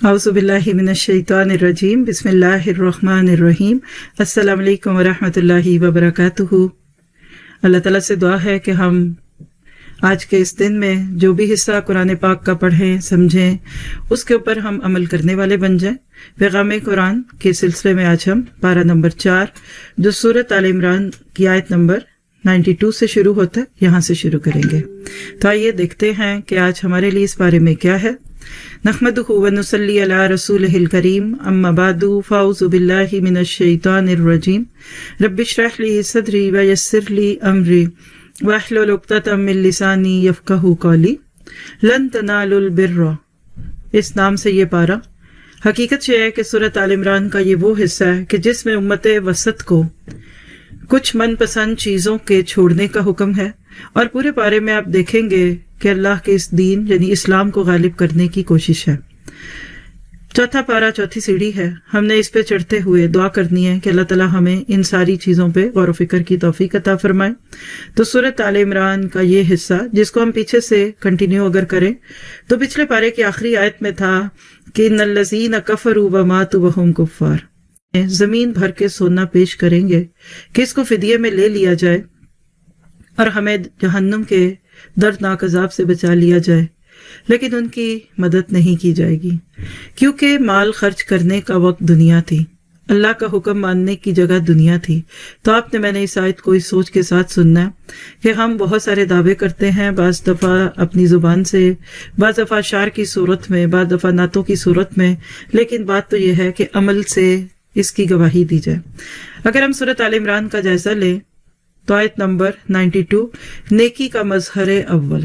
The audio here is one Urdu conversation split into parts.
اعوذ باللہ من الشیطان الرجیم بسم اللہ الرحمن الرحیم السلام علیکم ورحمۃ اللہ وبرکاتہ۔ اللہ تعالیٰ سے دعا ہے کہ ہم آج کے اس دن میں جو بھی حصہ قرآن پاک کا پڑھیں سمجھیں اس کے اوپر ہم عمل کرنے والے بن جائیں۔ پیغام قرآن کے سلسلے میں آج ہم پارہ نمبر 4 جو سورۃ آل عمران کی آیت نمبر 92 سے شروع ہوتا ہے یہاں سے شروع کریں گے۔ تو آئیے دیکھتے ہیں کہ آج ہمارے لیے اس بارے میں کیا ہے۔ نحمدہ ونصلی علی رسولہ الکریم اما بعد فاعوذ باللہ من الشیطان الرجیم رب اشرح لی صدری ویسر لی امری واحلل عقدۃ من لسانی یفقہوا قولی۔ لن تنالوا البر، اس نام سے یہ پارہ حقیقت یہ ہے کہ سورۃ آل عمران کا یہ وہ حصہ ہے کہ جس میں امت وسط کو کچھ من پسند چیزوں کے چھوڑنے کا حکم ہے، اور پورے پارے میں آپ دیکھیں گے کہ اللہ کے اس دین یعنی اسلام کو غالب کرنے کی کوشش ہے۔ چوتھا پارہ چوتھی سیڑھی ہے، ہم نے اس پہ چڑھتے ہوئے دعا کرنی ہے کہ اللہ تعالیٰ ہمیں ان ساری چیزوں پہ غور و فکر کی توفیق عطا فرمائے۔ تو سورۃ آل عمران کا یہ حصہ جس کو ہم پیچھے سے کنٹینیو اگر کریں تو پچھلے پارے کی آخری آیت میں تھا کہ ان الذین کفروا وماتوا وہم کفار، زمین بھر کے سونا پیش کریں گے کہ اس کو فدیے میں لے لیا جائے اور ہمیں جہنم کے دردناک عذاب سے بچا لیا جائے، لیکن ان کی مدد نہیں کی جائے گی کیونکہ مال خرچ کرنے کا وقت دنیا تھی، اللہ کا حکم ماننے کی جگہ دنیا تھی۔ تو آپ نے میں نے اس آیت کو اس سوچ کے ساتھ سننا کہ ہم بہت سارے دعوے کرتے ہیں، بعض دفعہ اپنی زبان سے، بعض دفعہ اشعار کی صورت میں، بعض دفعہ نعتوں کی صورت میں، لیکن بات تو یہ ہے کہ عمل سے اس کی گواہی دی جائے۔ اگر ہم سورۃ آل عمران کا جائزہ لیں تو آیت نمبر 92 نیکی کا مظہر اول،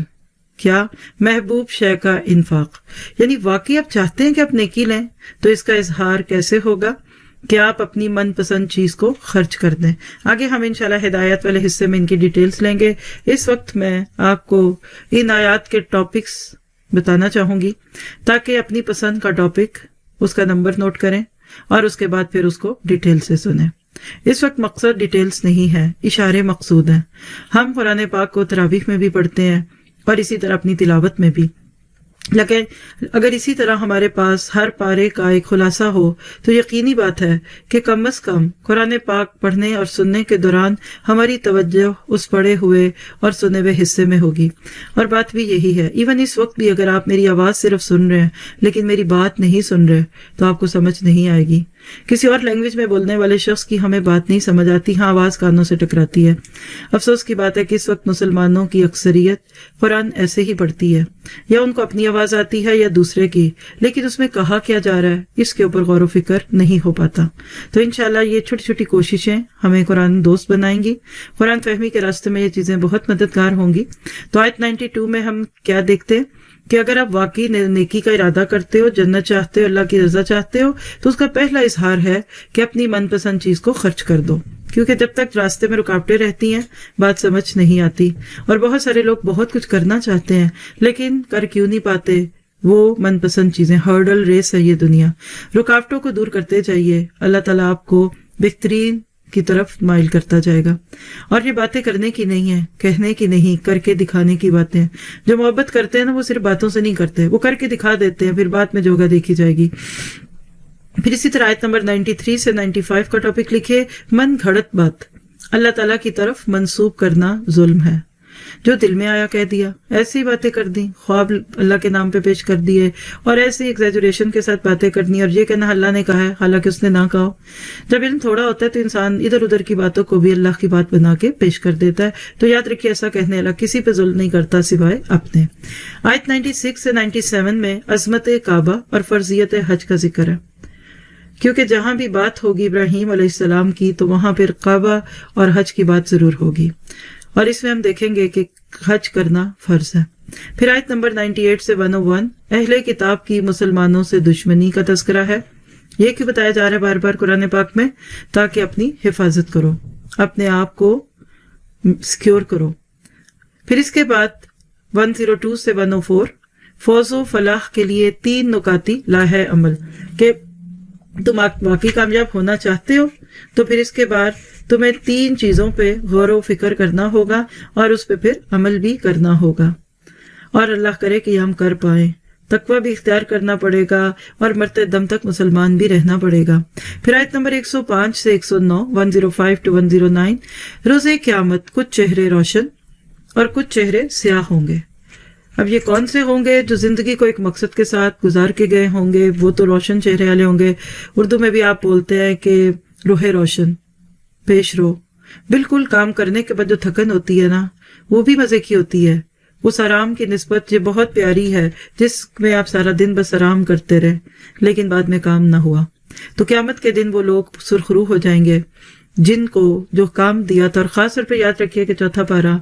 کیا محبوب شے کا انفاق، یعنی واقعی آپ چاہتے ہیں کہ آپ نیکی لیں تو اس کا اظہار کیسے ہوگا کہ آپ اپنی من پسند چیز کو خرچ کر دیں۔ آگے ہم انشاءاللہ ہدایت والے حصے میں ان کی ڈیٹیلز لیں گے۔ اس وقت میں آپ کو ان آیات کے ٹاپکس بتانا چاہوں گی تاکہ اپنی پسند کا ٹاپک اس کا نمبر نوٹ کریں اور اس کے بعد پھر اس کو ڈیٹیل سے سنیں۔ اس وقت مقصد ڈیٹیلز نہیں ہے، اشارے مقصود ہیں۔ ہم قرآن پاک کو تراویح میں بھی پڑھتے ہیں اور اسی طرح اپنی تلاوت میں بھی، لیکن اگر اسی طرح ہمارے پاس ہر پارے کا ایک خلاصہ ہو تو یقینی بات ہے کہ کم از کم قرآن پاک پڑھنے اور سننے کے دوران ہماری توجہ اس پڑھے ہوئے اور سنے ہوئے حصے میں ہوگی۔ اور بات بھی یہی ہے، ایون اس وقت بھی اگر آپ میری آواز صرف سن رہے ہیں لیکن میری بات نہیں سن رہے تو آپ کو سمجھ نہیں آئے گی۔ کسی اور لینگویج میں بولنے والے شخص کی ہمیں بات نہیں سمجھ آتی، ہاں آواز کانوں سے ٹکراتی ہے۔ افسوس کی بات ہے کہ اس وقت مسلمانوں کی اکثریت قرآن ایسے ہی پڑھتی ہے، یا ان کو اپنی آواز آتی ہے یا دوسرے کی، لیکن اس میں کہا کیا جا رہا ہے اس کے اوپر غور و فکر نہیں ہو پاتا۔ تو انشاءاللہ یہ چھوٹی چھوٹی کوششیں ہمیں قرآن دوست بنائیں گی، قرآن فہمی کے راستے میں یہ چیزیں بہت مددگار ہوں گی۔ تو آیت 92 میں ہم کیا دیکھتے ہیں کہ اگر آپ واقعی نیکی کا ارادہ کرتے ہو، جنت چاہتے ہو، اللہ کی رضا چاہتے ہو، تو اس کا پہلا اظہار ہے کہ اپنی من پسند چیز کو خرچ کر دو، کیونکہ جب تک راستے میں رکاوٹیں رہتی ہیں بات سمجھ نہیں آتی، اور بہت سارے لوگ بہت کچھ کرنا چاہتے ہیں لیکن کر کیوں نہیں پاتے؟ وہ من پسند چیزیں، ہرڈل ریس ہے یہ دنیا۔ رکاوٹوں کو دور کرتے جائیے، اللہ تعالیٰ آپ کو بہترین کی طرف مائل کرتا جائے گا۔ اور یہ باتیں کرنے کی نہیں ہیں، کہنے کی نہیں، کر کے دکھانے کی باتیں۔ جو محبت کرتے ہیں نا وہ صرف باتوں سے نہیں کرتے، وہ کر کے دکھا دیتے ہیں، پھر بعد میں جو ہوگا دیکھی جائے گی۔ پھر اسی طرح آیت نمبر 93 سے 95 کا ٹاپک لکھے من گھڑت بات، اللہ تعالیٰ کی طرف منسوب کرنا ظلم ہے۔ جو دل میں آیا کہہ دیا، ایسی باتیں کر دی، خواب اللہ کے نام پہ پیش کر دیے اور ایسی ایگزیجریشن کے ساتھ باتیں کرنی، اور یہ کہنا اللہ نے کہا ہے حالانکہ اس نے نہ کہا۔ جب علم تھوڑا ہوتا ہے تو انسان ادھر ادھر کی باتوں کو بھی اللہ کی بات بنا کے پیش کر دیتا ہے۔ تو یاد رکھیے ایسا کہنے والا کسی پہ ظلم نہیں کرتا سوائے اپنے۔ آیت 96 سے 97 میں عظمت کعبہ اور فرضیت حج کا ذکر ہے، کیونکہ جہاں بھی بات ہوگی ابراہیم علیہ السلام کی تو وہاں پھر کعبہ اور حج کی بات ضرور ہوگی، اور اس میں ہم دیکھیں گے کہ حج کرنا فرض ہے۔ پھر آیت نمبر 98 سے 101 اہل کتاب کی مسلمانوں سے دشمنی کا تذکرہ ہے۔ یہ کیوں بتایا جا رہا ہے بار بار قرآن پاک میں؟ تاکہ اپنی حفاظت کرو، اپنے آپ کو سیکیور کرو۔ پھر اس کے بعد 102 سے 104 فوز و فلاح کے لیے 3 نکاتی لاہے عمل، کہ تم واقعی کامیاب ہونا چاہتے ہو تو پھر اس کے بعد تمہیں 3 چیزوں پہ غور و فکر کرنا ہوگا اور اس پہ پھر عمل بھی کرنا ہوگا، اور اللہ کرے کہ یہ ہم کر پائیں۔ تقوی بھی اختیار کرنا پڑے گا اور مرتے دم تک مسلمان بھی رہنا پڑے گا۔ پھر آیت نمبر 105 سے 109، 105 to 109، روز قیامت کچھ چہرے روشن اور کچھ چہرے سیاہ ہوں گے۔ اب یہ کون سے ہوں گے؟ جو زندگی کو ایک مقصد کے ساتھ گزار کے گئے ہوں گے، وہ تو روشن چہرے والے ہوں گے۔ اردو میں بھی آپ بولتے ہیں کہ روح روشن، پیش رو۔ بالکل کام کرنے کے بعد جو تھکن ہوتی ہے نا، وہ بھی مزے کی ہوتی ہے۔ اس آرام کی نسبت یہ بہت پیاری ہے جس میں آپ سارا دن بس آرام کرتے رہے لیکن بعد میں کام نہ ہوا۔ تو قیامت کے دن وہ لوگ سرخرو ہو جائیں گے جن کو جو کام دیا تھا۔ اور خاص طور پہ یاد رکھیے کہ چوتھا پارہ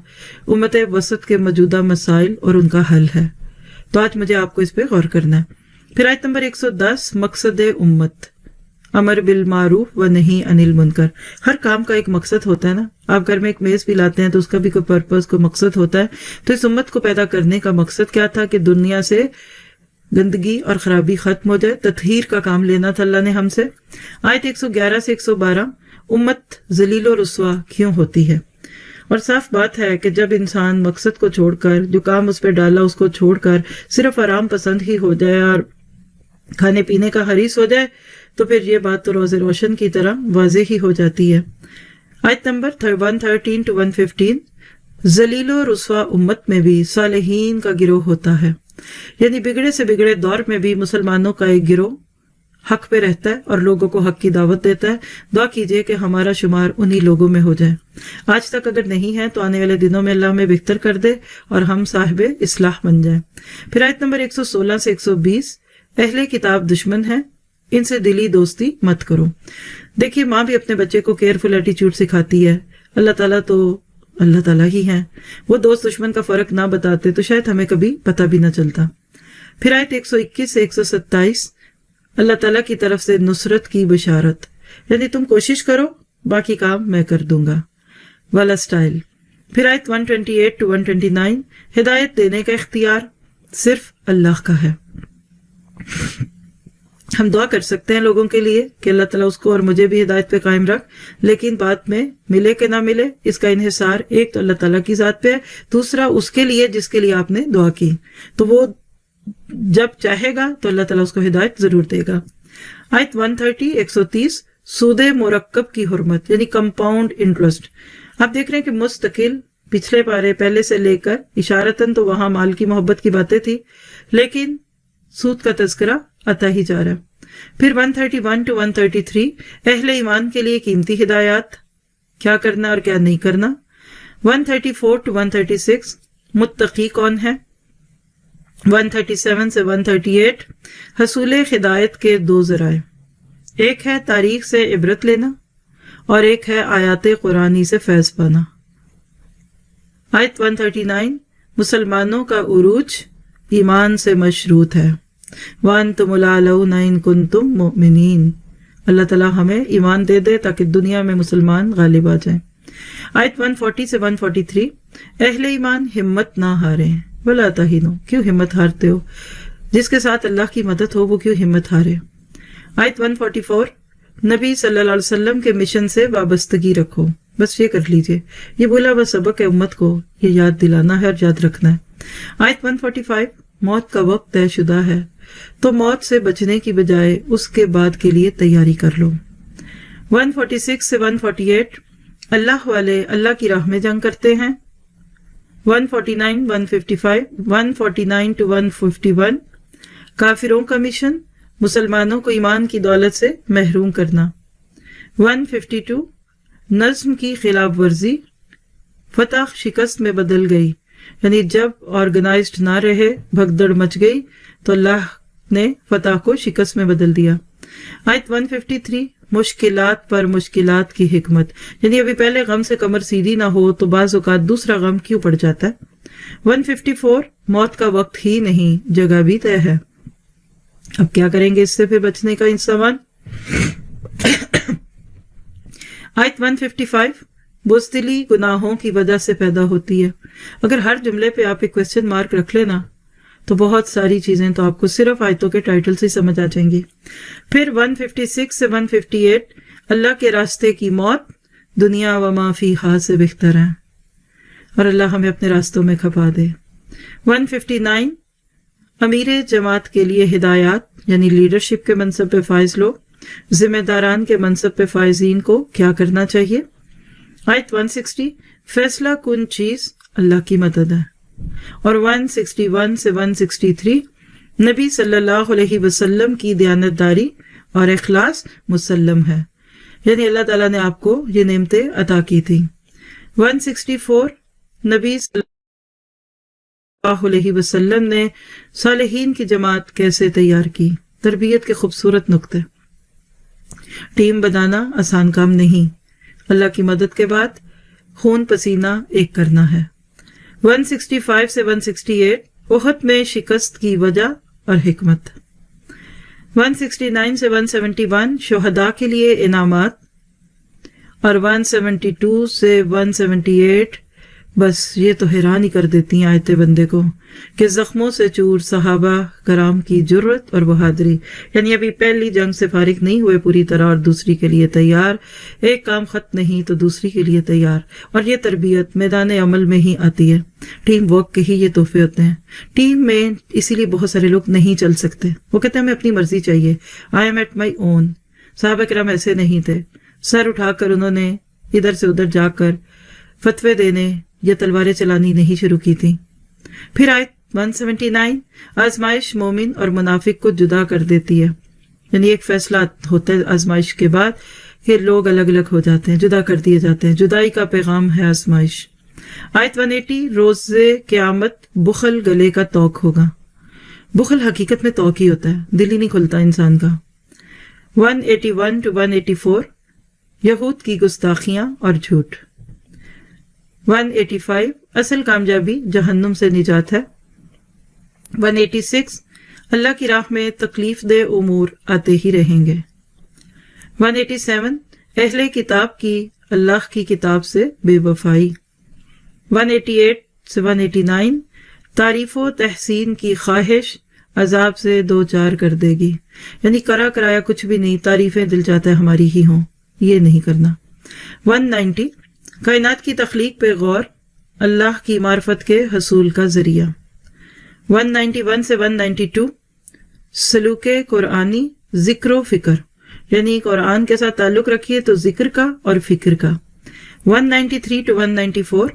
امت وسط کے موجودہ مسائل اور ان کا حل ہے، تو آج مجھے آپ کو اس پہ غور کرنا ہے۔ پھر آیت نمبر 110، مقصد امت، امر بالمعروف و نہی عن المنکر۔ ہر کام کا ایک مقصد ہوتا ہے نا، آپ گھر میں ایک میز بھی لاتے ہیں تو اس کا بھی کوئی پرپز، کوئی مقصد ہوتا ہے۔ تو اس امت کو پیدا کرنے کا مقصد کیا تھا؟ کہ دنیا سے گندگی اور خرابی ختم ہو جائے، تطہیر کا کام لینا تھا اللہ نے ہم سے۔ آیت 111 سے 112، امت ذلیل و رسوا کیوں ہوتی ہے؟ اور صاف بات ہے کہ جب انسان مقصد کو چھوڑ کر، جو کام اس پہ ڈالا اس کو چھوڑ کر صرف آرام پسند ہی ہو جائے اور کھانے پینے کا حریص ہو جائے تو پھر یہ بات تو روز روشن کی طرح واضح ہی ہو جاتی ہے۔ آیت نمبر 113 to 115، ذلیل و رسوا امت میں بھی صالحین کا گروہ ہوتا ہے، یعنی بگڑے سے بگڑے دور میں بھی مسلمانوں کا ایک گروہ حق پہ رہتا ہے اور لوگوں کو حق کی دعوت دیتا ہے۔ دعا کیجئے کہ ہمارا شمار انہی لوگوں میں ہو جائے۔ آج تک اگر نہیں ہے تو آنے والے دنوں میں اللہ ہمیں بہتر کر دے اور ہم صاحب اصلاح بن جائیں۔ پھر آیت نمبر 116 سے 120، اہل کتاب دشمن ہیں، ان سے دلی دوستی مت کرو۔ دیکھیے ماں بھی اپنے بچے کو کیئرفل ایٹیچیوڈ سکھاتی ہے، اللہ تعالیٰ تو اللہ تعالیٰ ہی ہیں، وہ دوست دشمن کا فرق نہ بتاتے تو شاید ہمیں کبھی پتہ بھی نہ چلتا۔ پھر آیت 121 سے 127، اللہ تعالیٰ کی طرف سے نصرت کی بشارت، یعنی تم کوشش کرو باقی کام میں کر دوں گا والا سٹائل۔ پھر آیت 128 to 129، ہدایت دینے کا اختیار صرف اللہ کا ہے۔ ہم دعا کر سکتے ہیں لوگوں کے لیے کہ اللہ تعالیٰ اس کو اور مجھے بھی ہدایت پہ قائم رکھ، لیکن بعد میں ملے کہ نہ ملے اس کا انحصار ایک تو اللہ تعالیٰ کی ذات پہ ہے، دوسرا اس کے لیے جس کے لیے آپ نے دعا کی، تو وہ جب چاہے گا تو اللہ تعالیٰ اس کو ہدایت ضرور دے گا۔ آیت 130 130، سود مرکب کی حرمت، یعنی کمپاؤنڈ انٹرسٹ۔ آپ دیکھ رہے ہیں کہ مستقل پچھلے پارے پہلے سے لے کر اشارتاً تو وہاں مال کی محبت کی باتیں تھی، لیکن سود کا تذکرہ آتا ہی جا رہا ہے۔ پھر 131 to 133، اہل ایمان کے لیے قیمتی ہدایات، کیا کرنا اور کیا نہیں کرنا۔ 134 to 136، متقی کون ہے۔ 137 سے 138، حصول ہدایت کے دو ذرائع، ایک ہے تاریخ سے عبرت لینا اور ایک ہے آیات قرآنی سے فیض پانا۔ آیت 139، مسلمانوں کا عروج ایمان سے مشروط ہے۔ وَأَنْتُمُ الْأَعْلَوْنَ إِن كُنتُم مُؤْمِنِينَ، اللہ تعالیٰ ہمیں ایمان دے دے تاکہ دنیا میں مسلمان غالب آ جائیں۔ آیت 140 سے 143، اہل ایمان ہمت نہ ہاریں، وَلَا تَهِنُوا، کیوں ہمت ہارتے ہو؟ جس کے ساتھ اللہ کی مدد ہو وہ کیوں ہمت ہارے۔ آیت 144، نبی صلی اللہ علیہ وسلم کے مشن سے وابستگی رکھو، بس یہ کر لیجئے، یہ بولا بس سبق ہے امت کو، یہ یاد دلانا ہے اور یاد رکھنا ہے۔ آیت 145، موت کا وقت طے شدہ ہے تو موت سے بچنے کی بجائے اس کے بعد کے لیے تیاری کر لو۔ 146 سے 148، اللہ والے اللہ کی راہ میں جنگ کرتے ہیں۔ 149 155 149 to 151، کافروں کا مشن مسلمانوں کو ایمان کی دولت سے محروم کرنا۔ 152، نظم کی خلاف ورزی، فتح شکست میں بدل گئی، یعنی جب آرگنائزڈ نہ رہے، بھگدڑ مچ گئی تو اللہ نے فتح کو شکست میں بدل دیا۔ آیت 153، مشکلات پر مشکلات کی حکمت، یعنی ابھی پہلے غم سے کمر سیدھی نہ ہو تو بعض اوقات دوسرا غم کیوں پڑ جاتا ہے۔ 154، موت کا وقت ہی نہیں جگہ بھی طے ہے، اب کیا کریں گے اس سے پھر بچنے کا انسان۔ آیت 155، بزدلی گناہوں کی وجہ سے پیدا ہوتی ہے۔ اگر ہر جملے پہ آپ ایک کوسچن مارک رکھ لینا تو بہت ساری چیزیں تو آپ کو صرف آیتوں کے ٹائٹل سے سمجھ آ جائیں گی۔ پھر 156 سے 158، اللہ کے راستے کی موت دنیا و ما فیہا سے بہتر ہے، اور اللہ ہمیں اپنے راستوں میں کھپا دے۔ 159، امیر جماعت کے لیے ہدایات یعنی لیڈرشپ کے منصب پہ فائز لوگ، ذمہ داران کے منصب پہ فائزین کو کیا کرنا چاہیے۔ آیت 160 فیصلہ کن چیز اللہ کی مدد ہے، اور 161 سے 163 نبی صلی اللہ علیہ وسلم کی دیانتداری اور اخلاص مسلم ہے، یعنی اللہ تعالیٰ نے آپ کو یہ نعمتیں عطا کی تھیں۔ 164 نبی صلی اللہ علیہ وسلم نے صالحین کی جماعت کیسے تیار کی، تربیت کے خوبصورت نقطے۔ ٹیم بنانا آسان کام نہیں، اللہ کی مدد کے بعد خون پسینہ ایک کرنا ہے۔ 165 سے 168 احد میں شکست کی وجہ اور حکمت۔ 169 سے 171 شہداء کے لیے انعامات، اور 172 سے 178 بس یہ تو حیران ہی کر دیتی ہیں آیتیں بندے کو کہ زخموں سے چور صحابہ کرام کی جرت اور بہادری، یعنی ابھی پہلی جنگ سے فارغ نہیں ہوئے پوری طرح اور دوسری کے لیے تیار، ایک کام ختم نہیں تو دوسری کے لیے تیار، اور یہ تربیت میدان عمل میں ہی آتی ہے۔ ٹیم ورک کے ہی یہ تحفے ہوتے ہیں۔ ٹیم میں اسی لیے بہت سارے لوگ نہیں چل سکتے، وہ کہتے ہیں ہمیں اپنی مرضی چاہیے، آئی ایم ایٹ مائی اون۔ صحابہ کرام ایسے نہیں تھے، سر اٹھا کر انہوں نے ادھر سے ادھر جا کر فتوے دینے یا تلواریں چلانی نہیں شروع کی تھی۔ پھر آیت 179 آزمائش مومن اور منافق کو جدا کر دیتی ہے، یعنی ایک فیصلہ ہوتا ہے آزمائش کے بعد کہ لوگ الگ الگ ہو جاتے ہیں، جدا کر دیے جاتے ہیں، جدائی کا پیغام ہے آزمائش۔ آیت 180 روز قیامت بخل گلے کا توق ہوگا۔ بخل حقیقت میں توق ہی ہوتا ہے، دل ہی نہیں کھلتا انسان کا۔ 181 to 184 یہود کی گستاخیاں اور جھوٹ۔ 185 اصل کامیابی جہنم سے نجات ہے۔ 186 اللہ کی راہ میں تکلیف دہ امور آتے ہی رہیں گے۔ 187 اہل کتاب کی اللہ کی کتاب سے بے وفائی۔ 188 سے 189 تعریف و تحسین کی خواہش عذاب سے دو چار کر دے گی، یعنی کرا کرایا کچھ بھی نہیں، تعریفیں دل چاہتا ہے ہماری ہی ہوں، یہ نہیں کرنا۔ 190 کائنات کی تخلیق پہ غور، اللہ کی معرفت کے حصول کا ذریعہ۔ 191 سے 192 سلوک قرآنی ذکر و فکر، یعنی قرآن کے ساتھ تعلق رکھیے تو ذکر کا اور فکر کا۔ 193 to 194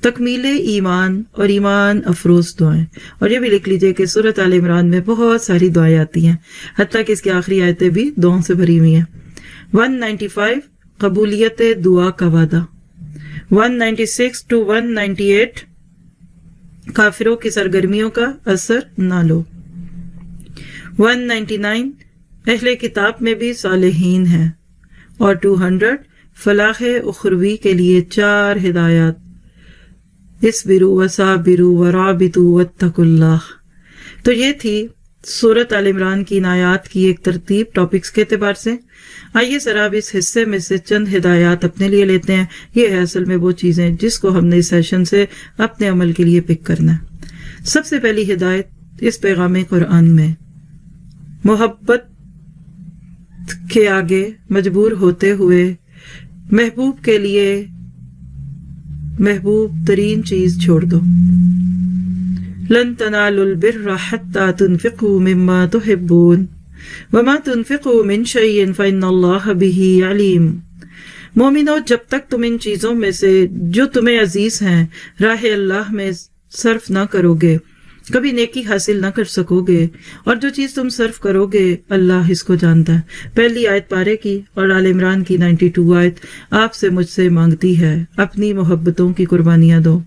تکمیل ایمان اور ایمان افروز دعائیں، اور یہ بھی لکھ لیجئے کہ سورۃ آل عمران میں بہت ساری دعائیں آتی ہیں، حتیٰ کہ اس کی آخری آیتیں بھی دعاؤں سے بھری ہوئی ہیں۔ 195 قبولیت دعا کا وعدہ۔ 196 to 198 کافروں کی سرگرمیوں کا اثر نہ لو۔ 199 اہل کتاب میں بھی صالحین ہیں، اور 200 فلاح اخروی کے لیے 4 ہدایات، اصبروا وصابروا ورابطوا واتقوا اللہ۔ تو یہ تھی سورۃ آل عمران کی ان آیات کی ایک ترتیب ٹاپکس کے اعتبار سے۔ آئیے ذرا اب اس حصے میں سے چند ہدایات اپنے لیے لیتے ہیں۔ یہ ہے اصل میں وہ چیزیں جس کو ہم نے اس سیشن سے اپنے عمل کے لیے پک کرنا ہے۔ سب سے پہلی ہدایت اس پیغام قرآن میں محبت کے آگے مجبور ہوتے ہوئے محبوب کے لیے محبوب ترین چیز چھوڑ دو۔ لن تنالوا البر حتى تنفقوا مما تحبون وما تنفقوا من شيء فإن الله به عليم۔ مومنو، جب تک تم ان چیزوں میں سے جو تمہیں عزیز ہیں راہ اللہ میں صرف نہ کرو گے کبھی نیکی حاصل نہ کر سکو گے، اور جو چیز تم صرف کرو گے اللہ اس کو جانتا ہے۔ پہلی آیت پارے کی اور آل عمران کی 92 آیت آپ سے مجھ سے مانگتی ہے اپنی محبتوں کی قربانیاں دو۔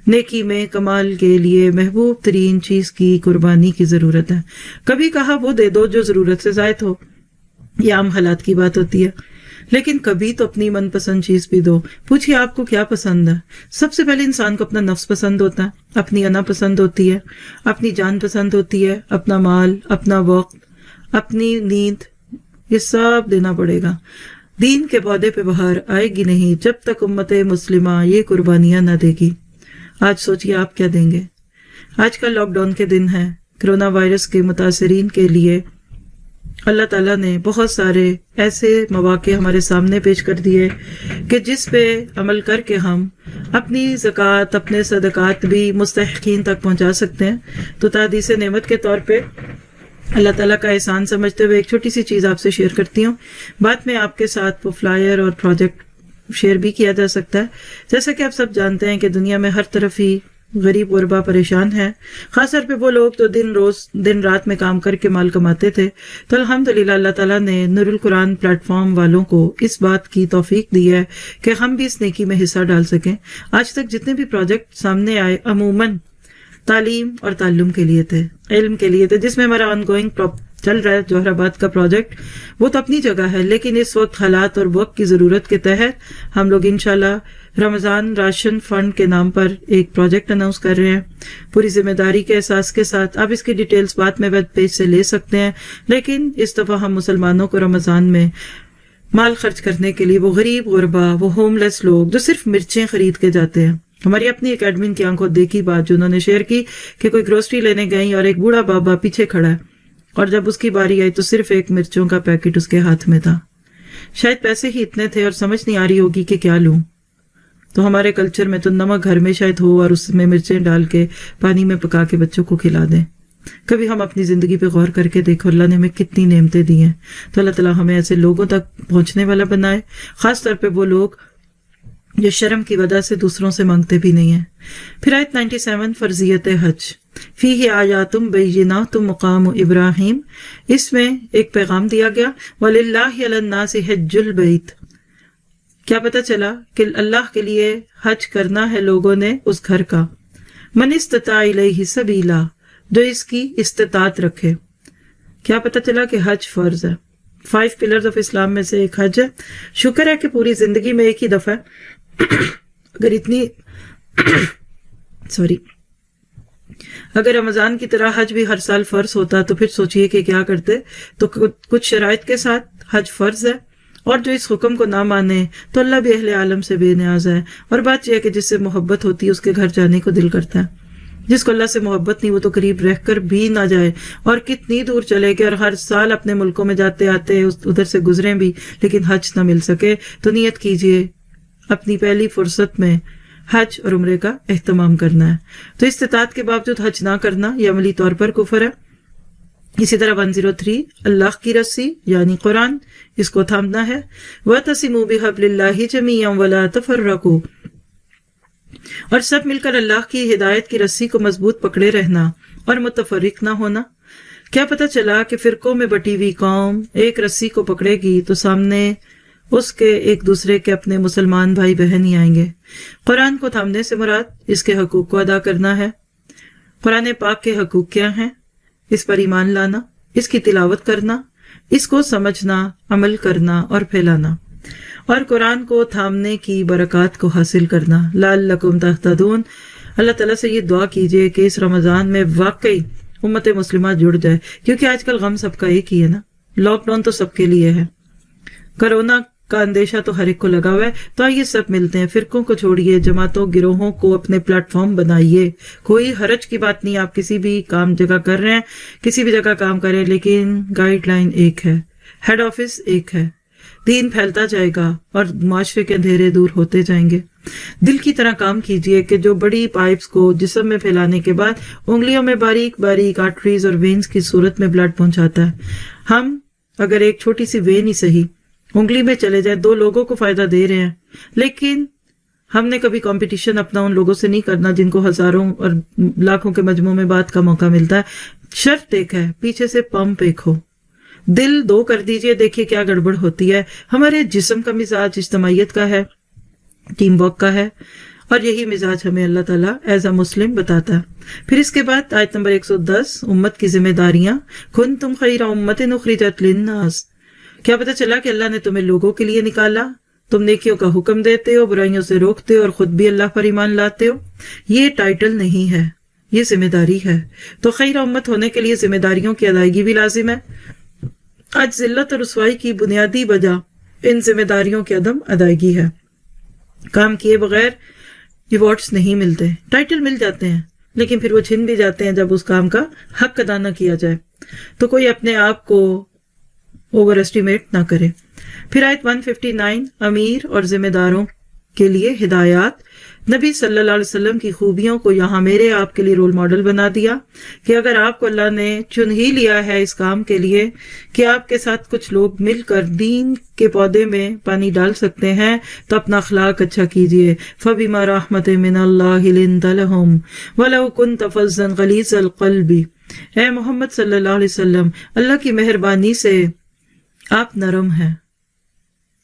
نیکی میں کمال کے لیے محبوب ترین چیز کی قربانی کی ضرورت ہے۔ کبھی کہا وہ دے دو جو ضرورت سے زائد ہو، یہ عام حالات کی بات ہوتی ہے، لیکن کبھی تو اپنی من پسند چیز بھی دو۔ پوچھئے آپ کو کیا پسند ہے؟ سب سے پہلے انسان کو اپنا نفس پسند ہوتا ہے، اپنی انا پسند ہوتی ہے، اپنی جان پسند ہوتی ہے، اپنا مال، اپنا وقت، اپنی نیند، یہ سب دینا پڑے گا۔ دین کے پودے پہ بہار آئے گی نہیں جب تک امت مسلمہ یہ قربانیاں نہ دے گی۔ آج سوچئے آپ کیا دیں گے؟ آج کل لاک ڈاؤن کے دن ہیں، کرونا وائرس کے متاثرین کے لیے اللہ تعالیٰ نے بہت سارے ایسے مواقع ہمارے سامنے پیش کر دیے کہ جس پہ عمل کر کے ہم اپنی زکوٰۃ، اپنے صدقات بھی مستحقین تک پہنچا سکتے ہیں۔ تو تحدیث نعمت کے طور پہ اللہ تعالیٰ کا احسان سمجھتے ہوئے ایک چھوٹی سی چیز آپ سے شیئر کرتی ہوں۔ بعد میں آپ کے ساتھ وہ فلائر اور پروجیکٹ شیئر بھی کیا جا سکتا ہے۔ جیسا کہ آپ سب جانتے ہیں کہ دنیا میں ہر طرف ہی غریب غربا پریشان ہیں، خاص طور پہ وہ لوگ تو دن رات میں کام کر کے مال کماتے تھے۔ تو الحمدللہ اللہ تعالیٰ نے نور القرآن پلیٹ فارم والوں کو اس بات کی توفیق دی ہے کہ ہم بھی اس نیکی میں حصہ ڈال سکیں۔ آج تک جتنے بھی پروجیکٹ سامنے آئے عموماً تعلیم اور تعلم کے لیے تھے، علم کے لیے تھے، جس میں ہمارا آن گوئنگ چل رہا ہے جوہر آباد کا پروجیکٹ، وہ تو اپنی جگہ ہے، لیکن اس وقت حالات اور وقت کی ضرورت کے تحت ہم لوگ انشاءاللہ رمضان راشن فنڈ کے نام پر ایک پروجیکٹ اناؤنس کر رہے ہیں، پوری ذمہ داری کے احساس کے ساتھ۔ آپ اس کی ڈیٹیلز بعد میں ویب پیج سے لے سکتے ہیں، لیکن اس دفعہ ہم مسلمانوں کو رمضان میں مال خرچ کرنے کے لیے وہ غریب غربا، وہ ہوم لیس لوگ جو صرف مرچیں خرید کے جاتے ہیں، ہماری اپنی ایک ایڈمن کی آنکھوں دیکھی بات جو انہوں نے شیئر کی کہ کوئی گروسری لینے گئی اور ایک بوڑھا بابا پیچھے کھڑا ہے، اور جب اس کی باری آئی تو صرف ایک مرچوں کا پیکٹ اس کے ہاتھ میں تھا۔ شاید پیسے ہی اتنے تھے اور سمجھ نہیں آ رہی ہوگی کہ کیا لوں۔ تو ہمارے کلچر میں تو نمک گھر میں شاید ہو اور اس میں مرچیں ڈال کے پانی میں پکا کے بچوں کو کھلا دیں۔ کبھی ہم اپنی زندگی پہ غور کر کے دیکھو اللہ نے ہمیں کتنی نعمتیں دی ہیں۔ تو اللہ تعالیٰ ہمیں ایسے لوگوں تک پہنچنے والا بنائے، خاص طور پہ وہ لوگ جو شرم کی وجہ سے دوسروں سے مانگتے بھی نہیں ہیں۔ پھر آیت 97 فرضیت حج، فیہ آیات بینات مقام ابراہیم، اس میں ایک پیغام دیا گیا وَلِلَّهِ عَلَى النَّاسِ حِجُّ الْبَيْتِ۔ کیا پتہ چلا کہ اللہ کے لیے حج کرنا ہے لوگوں نے اس گھر کا، من استطاع الیہ سبیلا، جو اس کی استطاعت رکھے۔ کیا پتہ چلا کہ حج فرض ہے، 5 پلرز آف اسلام میں سے ایک حج ہے۔ شکر ہے کہ پوری زندگی میں ایک ہی دفعہ اگر رمضان کی طرح حج بھی ہر سال فرض ہوتا تو پھر سوچئے کہ کیا کرتے۔ تو کچھ شرائط کے ساتھ حج فرض ہے، اور جو اس حکم کو نہ مانے تو اللہ بھی اہل عالم سے بے نیاز ہے۔ اور بات یہ ہے کہ جس سے محبت ہوتی ہے اس کے گھر جانے کو دل کرتا ہے، جس کو اللہ سے محبت نہیں وہ تو قریب رہ کر بھی نہ جائے، اور کتنی دور چلے گئے اور ہر سال اپنے ملکوں میں جاتے آتے ادھر سے گزریں بھی لیکن حج نہ مل سکے۔ تو نیت کیجئے اپنی پہلی فرصت میں حج اور عمرے کا اہتمام کرنا ہے۔ تو استطاعت کے باوجود حج نہ کرنا یہ عملی طور پر کفر ہے۔ اسی طرح 103 اللہ کی رسی یعنی قرآن، اس کو تھامنا ہے۔ وَاعْتَصِمُوا بِحَبْلِ اللَّهِ جَمِيعًا وَلَا تَفَرَّقُوا، اور سب مل کر اللہ کی ہدایت کی رسی کو مضبوط پکڑے رہنا اور متفرق نہ ہونا۔ کیا پتہ چلا کہ فرقوں میں بٹی ہوئی قوم ایک رسی کو پکڑے گی تو سامنے اس کے ایک دوسرے کے اپنے مسلمان بھائی بہن ہی آئیں گے۔ قرآن کو تھامنے سے مراد اس کے حقوق کو ادا کرنا ہے۔ قرآن پاک کے حقوق کیا ہیں؟ اس پر ایمان لانا، اس کی تلاوت کرنا، اس کو سمجھنا، عمل کرنا اور پھیلانا، اور قرآن کو تھامنے کی برکات کو حاصل کرنا۔ لعلکم تہتدون، اللہ تعالیٰ سے یہ دعا کیجئے کہ اس رمضان میں واقعی امت مسلمہ جڑ جائے، کیونکہ آج کل غم سب کا ایک ہی ہے نا، لاک ڈاؤن تو سب کے لیے ہے، کرونا کا اندیشہ تو ہر ایک کو لگا ہوا ہے۔ تو آئیے سب ملتے ہیں، فرقوں کو چھوڑیے، جماعتوں گروہوں کو اپنے پلیٹ فارم بنائیے۔ کوئی حرج کی بات نہیں، آپ کسی بھی کام جگہ کر رہے ہیں، کسی بھی جگہ کام کریں، لیکن گائیڈ لائن ایک ہے، ہیڈ آفس ایک ہے۔ دین پھیلتا جائے گا اور معاشرے کے اندھیرے دور ہوتے جائیں گے۔ دل کی طرح کام کیجئے کہ جو بڑی پائپس کو جسم میں پھیلانے کے بعد انگلیوں میں باریک باریک آرٹریز اور وینز کی صورت میں بلڈ پہنچاتا ہے، ہم اگر ایک چھوٹی سی وین ہی صحیح انگلی میں چلے جائیں، 2 لوگوں کو فائدہ دے رہے ہیں، لیکن ہم نے کبھی کمپٹیشن اپنا ان لوگوں سے نہیں کرنا جن کو ہزاروں اور لاکھوں کے مجموع میں بات کا موقع ملتا ہے۔ شرط ایک ہے، پیچھے سے پمپ ایک ہو، دل 2 کر دیجئے، دیکھیے کیا گڑبڑ ہوتی ہے۔ ہمارے جسم کا مزاج اجتماعیت کا ہے، ٹیم ورک کا ہے، اور یہی مزاج ہمیں اللہ تعالیٰ ایز اے مسلم بتاتا ہے۔ پھر اس کے بعد آیت نمبر 110 امت کی ذمہ داریاں، کنتم خیر امۃ اخرجت للناس۔ کیا پتہ چلا کہ اللہ نے تمہیں لوگوں کے لیے نکالا، تم نیکیوں کا حکم دیتے ہو، برائیوں سے روکتے ہو، اور خود بھی اللہ پر ایمان لاتے ہو۔ یہ ٹائٹل نہیں ہے، یہ ذمہ داری ہے۔ تو خیر امت ہونے کے لیے ذمہ داریوں کی ادائیگی بھی لازم ہے۔ آج ذلت اور رسوائی کی بنیادی وجہ ان ذمہ داریوں کی عدم ادائیگی ہے۔ کام کیے بغیر ایوارڈز نہیں ملتے، ٹائٹل مل جاتے ہیں لیکن پھر وہ چھن بھی جاتے ہیں جب اس کام کا حق ادا نہ کیا جائے۔ تو کوئی اپنے آپ کو اوور اسٹیمیٹ نہ کرے۔ پھر آیت 159 امیر اور ذمہ داروں کے لیے ہدایات۔ نبی صلی اللہ علیہ وسلم کی خوبیوں کو یہاں میرے آپ کے لیے رول ماڈل بنا دیا کہ اگر آپ کو اللہ نے چن ہی لیا ہے اس کام کے لیے کہ آپ کے ساتھ کچھ لوگ مل کر دین کے پودے میں پانی ڈال سکتے ہیں تو اپنا اخلاق اچھا کیجیے۔ فَبِمَا رَحْمَةٍ مِّنَ اللَّهِ لِنتَ لَهُمْ وَلَوْ كُنتَ فَظًّا غَلِيظَ الْقَلْبِ۔ اے محمد صلی اللہ علیہ وسلم، اللہ کی مہربانی سے آپ نرم ہیں،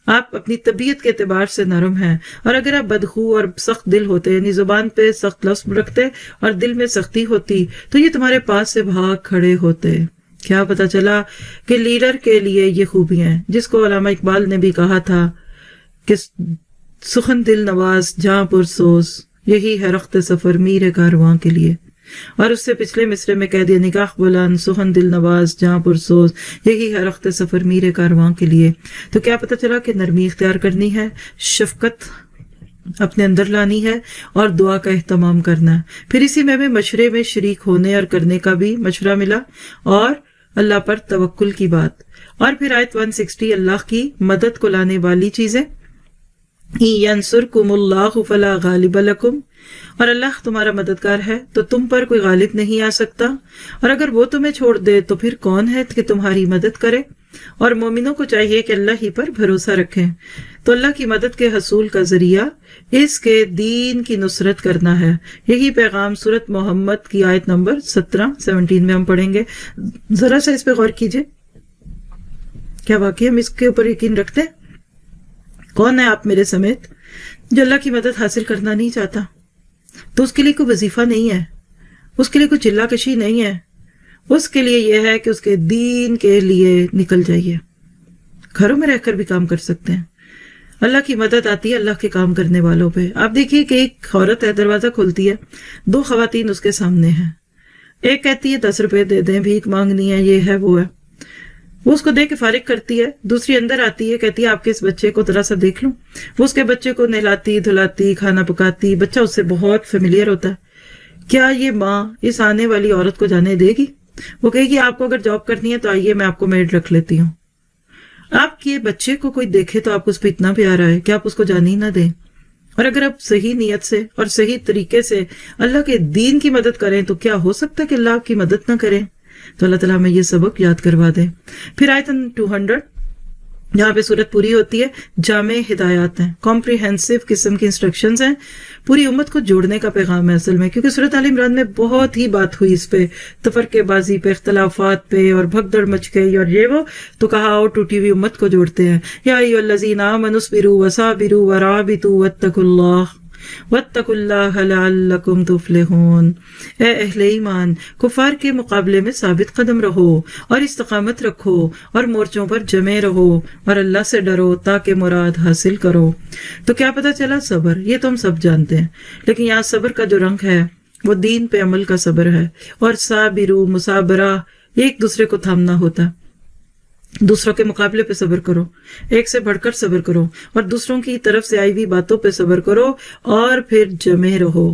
آپ اپنی طبیعت کے اعتبار سے نرم ہیں، اور اگر آپ بدخو اور سخت دل ہوتے، یعنی زبان پہ سخت لفظ رکھتے اور دل میں سختی ہوتی، تو یہ تمہارے پاس سے بھاگ کھڑے ہوتے۔ کیا پتا چلا کہ لیڈر کے لیے یہ خوبیاں ہیں، جس کو علامہ اقبال نے بھی کہا تھا کہ سخن دل نواز جاں پرسوز، یہی ہے رخت سفر میر کارواں کے لیے۔ اور اس سے پچھلے مصرے میں کہہ دیا نگاہ بلند سخن دل نواز جہاں پرسوز، یہی ہے رخت سفر میر کارواں کے لیے۔ تو کیا پتہ چلا کہ نرمی اختیار کرنی ہے، شفقت اپنے اندر لانی ہے، اور دعا کا اہتمام کرنا ہے۔ پھر اسی میں مشورے میں شریک ہونے اور کرنے کا بھی مشورہ ملا، اور اللہ پر توکل کی بات۔ اور پھر آیت 160 اللہ کی مدد کو لانے والی چیزیں، يَنْصُرْكُمُ اللَّهُ فَلَا غَالِبَ لَكُمْ، اور اللہ تمہارا مددگار ہے تو تم پر کوئی غالب نہیں آ سکتا، اور اگر وہ تمہیں چھوڑ دے تو پھر کون ہے کہ تمہاری مدد کرے۔ اور مومنوں کو چاہیے کہ اللہ ہی پر بھروسہ رکھیں۔ تو اللہ کی مدد کے حصول کا ذریعہ اس کے دین کی نصرت کرنا ہے۔ یہی پیغام سورۃ محمد کی آیت نمبر 17 میں ہم پڑھیں گے۔ ذرا سا اس پہ غور کیجئے، کیا واقعی ہم اس کے اوپر یقین رکھتے ہیں؟ کون ہے آپ میرے سمیت جو اللہ کی مدد حاصل کرنا نہیں چاہتا؟ تو اس کے لیے کوئی وظیفہ نہیں ہے، اس کے لیے کوئی چلا کشی نہیں ہے، اس کے لیے یہ ہے کہ اس کے دین کے لیے نکل جائیے۔ گھروں میں رہ کر بھی کام کر سکتے ہیں، اللہ کی مدد آتی ہے اللہ کے کام کرنے والوں پہ۔ آپ دیکھیے کہ ایک عورت ہے، دروازہ کھولتی ہے، 2 خواتین اس کے سامنے ہیں، ایک کہتی ہے 10 روپے دے دیں، بھیک مانگنی ہے، یہ ہے وہ ہے، وہ اس کو دے کے فارغ کرتی ہے۔ دوسری اندر آتی ہے، کہتی ہے آپ کے اس بچے کو ذرا سا دیکھ لوں۔ وہ اس کے بچے کو نہلاتی دھلاتی کھانا پکاتی، بچہ اس سے بہت فیملیئر ہوتا ہے۔ کیا یہ ماں اس آنے والی عورت کو جانے دے گی؟ وہ کہے گی آپ کو اگر جاب کرنی ہے تو آئیے میں آپ کو میڈ رکھ لیتی ہوں۔ آپ کے بچے کو کوئی دیکھے تو آپ کو اس پہ اتنا پیار آئے کہ آپ اس کو جانے ہی نہ دیں۔ اور اگر آپ صحیح نیت سے اور صحیح طریقے سے اللہ کے دین کی مدد کریں تو کیا ہو سکتا ہے کہ اللہ آپ کی مدد نہ کریں؟ تو اللہ تعالیٰ ہمیں یہ سبق یاد کروا دے۔ پھر آیت 200 جہاں پہ صورت پوری ہوتی ہے، جامع ہدایات ہیں، کمپریہنسو قسم کی انسٹرکشنز ہیں، پوری امت کو جوڑنے کا پیغام ہے اصل میں، کیونکہ سورۃ آل عمران میں بہت ہی بات ہوئی اس پہ، تفرقے بازی پہ، اختلافات پہ، اور بھگدڑ مچ گئی اور یہ وہ، تو کہا اور ٹوٹی ہوئی امت کو جوڑتے ہیں۔ یا ایھا الذین آمنوا اصبروا وصابروا ورابطوا واتقوا اللہ واتقوا اللہ لعلکم تفلحون۔ اے اہل ایمان، کفار کے مقابلے میں ثابت قدم رہو اور استقامت رکھو اور مورچوں پر جمے رہو اور اللہ سے ڈرو تاکہ مراد حاصل کرو۔ تو کیا پتہ چلا؟ صبر، یہ تو ہم سب جانتے ہیں، لیکن یہاں صبر کا جو رنگ ہے وہ دین پہ عمل کا صبر ہے۔ اور صابرو، مصابرہ، ایک دوسرے کو تھامنا ہوتا ہے، دوسروں کے مقابلے پہ صبر کرو، ایک سے بڑھ کر صبر کرو، اور دوسروں کی طرف سے آئی ہوئی باتوں پہ صبر کرو، اور پھر جمے رہو،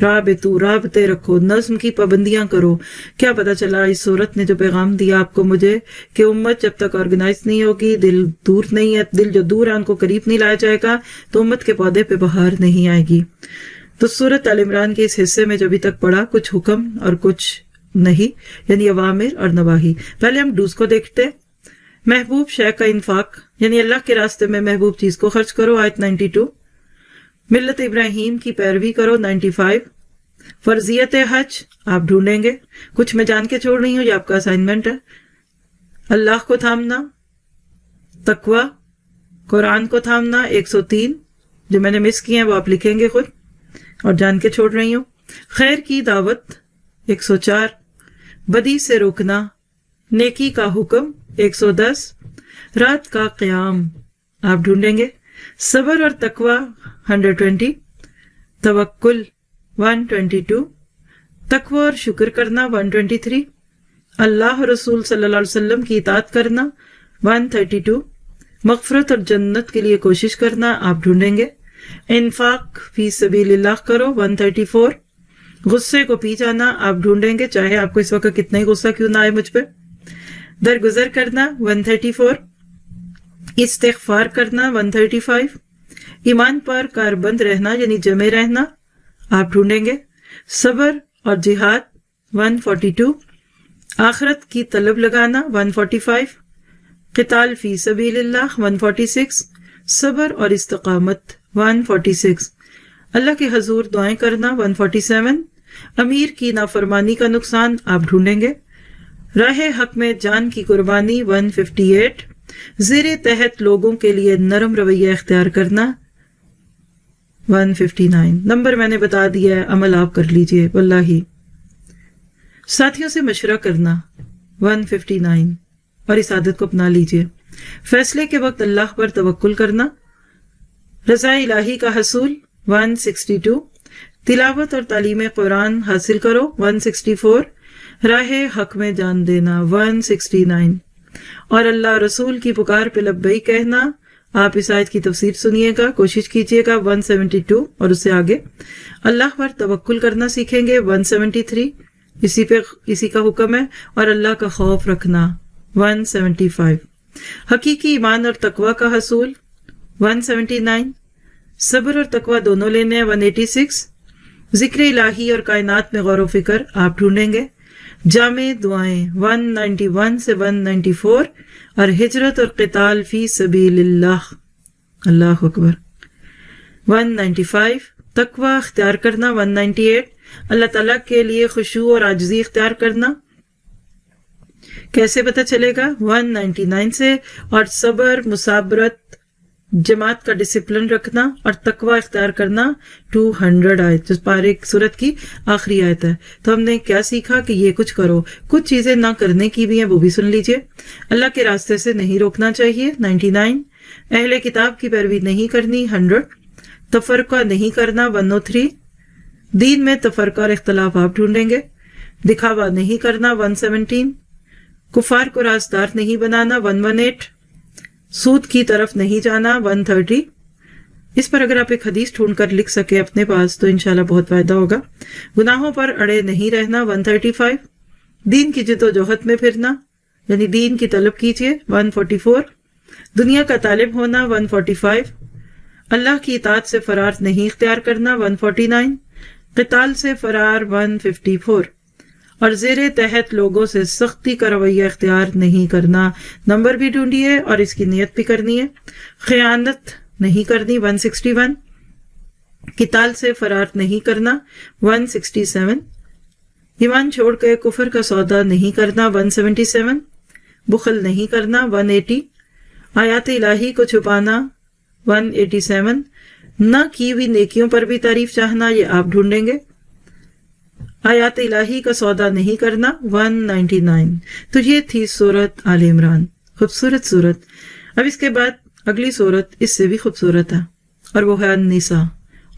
رابطے رکھو، نظم کی پابندیاں کرو۔ کیا پتا چلا اس صورت نے جو پیغام دیا آپ کو مجھے کہ امت جب تک آرگنائز نہیں ہوگی، دل دور نہیں ہے، دل جو دور ہے ان کو قریب نہیں لایا جائے گا، تو امت کے پودے پہ بہار نہیں آئے گی۔ تو سورۃ آل عمران کے اس حصے میں جو ابھی تک پڑھا، کچھ حکم اور کچھ نہیں، یعنی اوامر اور نواہی۔ پہلے ہم ڈوز کو دیکھتے، محبوب شے کا انفاق، یعنی اللہ کے راستے میں محبوب چیز کو خرچ کرو، آیت 92۔ ملت ابراہیم کی پیروی کرو، 95۔ فرضیت حج آپ ڈھونڈیں گے، کچھ میں جان کے چھوڑ رہی ہوں، یہ آپ کا اسائنمنٹ ہے۔ اللہ کو تھامنا، تقوی، قرآن کو تھامنا، 103 جو میں نے مس کیے ہیں وہ آپ لکھیں گے خود اور جان کے چھوڑ رہی ہوں۔ خیر کی دعوت، 104۔ بدی سے روکنا، نیکی کا حکم، 110۔ رات کا قیام آپ ڈھونڈیں گے۔ صبر اور تقوی، 120۔ توکل، 122۔ تقوی اور شکر کرنا، 123۔ اللہ رسول صلی اللہ علیہ وسلم کی اطاعت کرنا، 132۔ مغفرت اور جنت کے لیے کوشش کرنا آپ ڈھونڈیں گے۔ انفاق فی سبیل اللہ کرو، 134۔ غصے کو پی جانا آپ ڈھونڈیں گے، چاہے آپ کو اس وقت کتنا ہی غصہ کیوں نہ آئے مجھ پہ۔ درگزر کرنا 134، استغفار کرنا 135، ایمان پر کاربند رہنا یعنی جمے رہنا آپ ڈھونڈیں گے، صبر اور جہاد 142، آخرت کی طلب لگانا 145، قتال فی سبیل اللہ 146، صبر اور استقامت 146، اللہ کے حضور دعائیں کرنا 147، امیر کی نافرمانی کا نقصان آپ ڈھونڈیں گے، راہ حق میں جان کی قربانی 158، زیر تحت لوگوں کے لیے نرم رویہ اختیار کرنا 159۔ نمبر میں نے بتا دیا ہے، عمل آپ کر لیجئے واللہ۔ ساتھیوں سے مشورہ کرنا 159 اور اس عادت کو اپنا لیجئے۔ فیصلے کے وقت اللہ پر توکل کرنا، رضا الہی کا حصول 162، تلاوت اور تعلیم قرآن حاصل کرو 164، راہ حق میں جان دینا 169، اور اللہ رسول کی پکار پہ لبیک کہنا۔ آپ اس آیت کی تفسیر سنیے گا، کوشش کیجیے گا 172 اور اس سے آگے۔ اللہ پر توکل کرنا سیکھیں گے 173، اسی کا حکم ہے، اور اللہ کا خوف رکھنا 175، حقیقی ایمان اور تقوی کا حصول 179، صبر اور تقوی دونوں لینے 186، ذکر الہی اور کائنات میں غور و فکر آپ ڈھونڈیں گے، جامع دعائیں 191 سے 194، اور ہجرت اور قتال فی سبیل اللہ، اللہ اکبر 195، تقوی اختیار کرنا 198، اللہ تعالیٰ کے لیے خشوع اور عاجزی اختیار کرنا کیسے پتہ چلے گا 199 سے، اور صبر، مصابرت، جماعت کا ڈسپلن رکھنا اور تقوی اختیار کرنا 200 آیت، جو پارے سورت کی آخری آیت ہے۔ تو ہم نے کیا سیکھا کہ یہ کچھ کرو، کچھ چیزیں نہ کرنے کی بھی ہیں وہ بھی سن لیجئے۔ اللہ کے راستے سے نہیں روکنا چاہیے 99، اہل کتاب کی پیروی نہیں کرنی 100، تفرقہ نہیں کرنا 103، دین میں تفرقہ اور اختلاف آپ ڈھونڈیں گے، دکھاوا نہیں کرنا 117، کفار کو رازدار نہیں بنانا 118، سود کی طرف نہیں جانا 130۔ اس پر اگر آپ ایک حدیث ڈھونڈ کر لکھ سکے اپنے پاس تو انشاءاللہ بہت فائدہ ہوگا۔ گناہوں پر اڑے نہیں رہنا 135، دین کی جدوجہد میں پھرنا یعنی دین کی طلب کیجیے 144، دنیا کا طالب ہونا 145، اللہ کی اطاعت سے فرار نہیں اختیار کرنا 149، قتال سے فرار 154، اور زیر تحت لوگوں سے سختی کا رویہ اختیار نہیں کرنا۔ نمبر بھی ڈھونڈیے اور اس کی نیت بھی کرنی ہے۔ خیانت نہیں کرنی 161، قتال سے فرار نہیں کرنا 167، ایمان چھوڑ کے کفر کا سودا نہیں کرنا 177، بخل نہیں کرنا 180، آیات الہی کو چھپانا 187، نہ کی ہوئی نیکیوں پر بھی تعریف چاہنا، یہ آپ ڈھونڈیں گے۔ آیات الہی کا سودا نہیں کرنا 199۔ تو یہ تھی سورت آل عمران، خوبصورت سورت۔ اب اس کے بعد اگلی سورت اس سے بھی خوبصورت ہے، اور وہ ہے النساء،